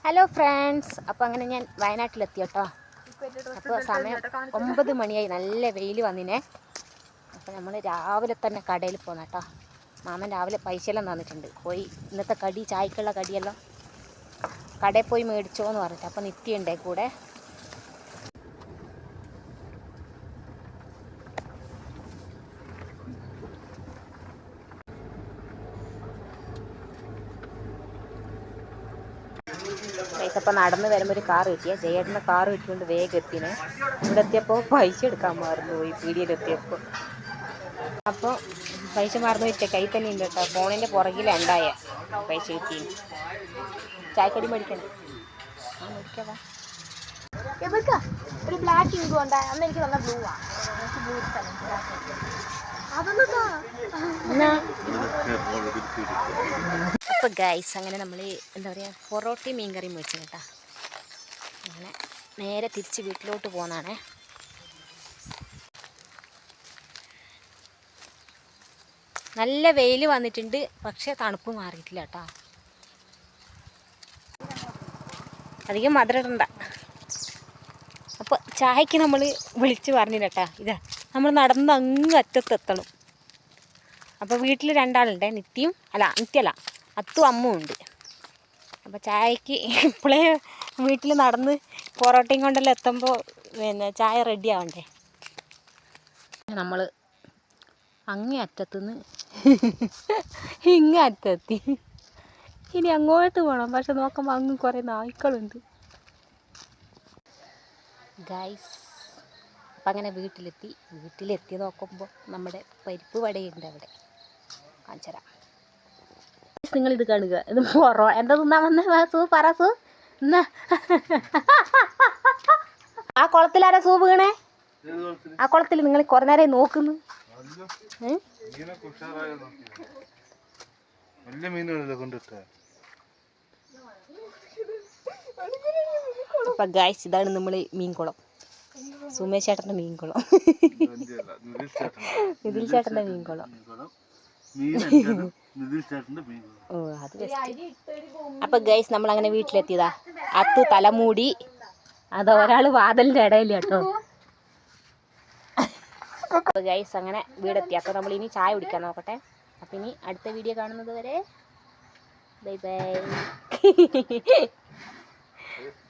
Hello friends, അപ്പോൾ അങ്ങനെ ഞാൻ വയനാട്ടിലെത്തി കേട്ടോ. അപ്പോൾ സമയം 9 മണിയായി, നല്ല വെയിൽ വന്നിനെ. അപ്പോൾ നമ്മൾ രാവിലെ തന്നെ കടയിൽ പോന്ന കേട്ടോ. മാമൻ രാവിലെ പൈസയെല്ലാം തന്നിട്ടുണ്ട്. പോയി ഇന്നത്തെ കടി, ചായക്കുള്ള കടിയെല്ലാം കടയിൽ പോയി മേടിച്ചോ എന്ന് പറഞ്ഞിട്ട്. അപ്പോൾ നിത്യണ്ടേ കൂടെ. അപ്പോൾ നടന്ന് വരുമ്പോൾ ഒരു കാർ കിട്ടിയ ജയേട്ടൻ്റെ കാർ കിട്ടിക്കൊണ്ട് വേഗം എത്തിനെ. ഇവിടെ എത്തിയപ്പോൾ പൈസ എടുക്കാൻ മറന്നു പോയി, പീടിയിലെത്തിയപ്പോൾ. അപ്പോൾ പൈസ മറന്നു പോയിട്ട് കൈ തന്നെ ഉണ്ട് കേട്ടോ. ഫോണിൻ്റെ പുറകിൽ ഉണ്ടായ പൈസ കിട്ടി. ചായക്കടി മേടിക്കണം. മേടിക്കാവാ ഒരു ബ്ലാക്ക് ഇങ്ക് ഉണ്ട്. അന്ന് എനിക്ക് നല്ല ബ്ലൂ ആണ്. ബ്ലൂ അപ്പോൾ ഗൈസ് അങ്ങനെ നമ്മൾ എന്താ പറയുക, പൊറോട്ടയും മീൻകറിയും മേടിച്ചു കേട്ടോ. അങ്ങനെ നേരെ തിരിച്ച് വീട്ടിലോട്ട് പോകുന്നതാണേ. നല്ല വെയിൽ വന്നിട്ടുണ്ട്, പക്ഷേ തണുപ്പ് മാറിയിട്ടില്ല കേട്ടോ. അധികം മധുരം ഇടണ്ട. അപ്പോൾ ചായക്ക് നമ്മൾ വിളിച്ച് പറഞ്ഞില്ല കേട്ടോ. ഇതാ നമ്മൾ നടന്ന് അങ്ങ് അറ്റത്തെത്തണം. അപ്പോൾ വീട്ടിൽ രണ്ടാളുണ്ട്, നിത്യല്ല അത്തും അമ്മും ഉണ്ട്. അപ്പോൾ ചായക്ക് ഇപ്പോഴേ വീട്ടിൽ നടന്ന് പൊറോട്ടയും കൊണ്ടെല്ലാം എത്തുമ്പോൾ പിന്നെ ചായ റെഡി ആവണ്ടേ. നമ്മൾ അങ്ങേ അറ്റത്തുനിന്ന് ഇങ്ങേ അറ്റത്തെത്തി. ഇനി അങ്ങോട്ട് പോകണം, പക്ഷെ നോക്കുമ്പോൾ അങ്ങ് കുറേ നായ്ക്കളുണ്ട് ഗൈസ്. അപ്പം അങ്ങനെ വീട്ടിലെത്തി നോക്കുമ്പോൾ നമ്മുടെ പരിപ്പ് വടയുണ്ട് അവിടെ. കാണിച്ചുതരാം. നിങ്ങളിത് കാണുക. ഇത് എന്താ തിന്നാൻ വന്ന സൂ പറ സൂ എന്നാ. ആ കുളത്തിലാരാ സൂ വീണേ? ആ കുളത്തിൽ നിങ്ങൾ കുറേ നേരം നോക്കുന്നു. അപ്പം ഗായ്സ്, ഇതാണ് നമ്മൾ മീൻകുളം. സുമേഷ് ചേട്ടൻ്റെ മീൻകുളം, നിതിൽ ചേട്ടൻ്റെ മീൻകുളം. ഓ അത് ബെസ്റ്റ്. അപ്പം ഗൈസ് നമ്മൾ അങ്ങനെ വീട്ടിലെത്തിയതാ. അത്തു തലമൂടി, അത് ഒരാൾ വാതിലിൻ്റെ ഇടയിൽ കേട്ടോ. അപ്പോൾ ഗൈസ് അങ്ങനെ വീടെത്തി. അപ്പോൾ നമ്മൾ ഇനി ചായ കുടിക്കാൻ നോക്കട്ടെ. അപ്പം ഇനി അടുത്ത വീഡിയോ കാണുന്നത് വരെ ബൈ ബൈ.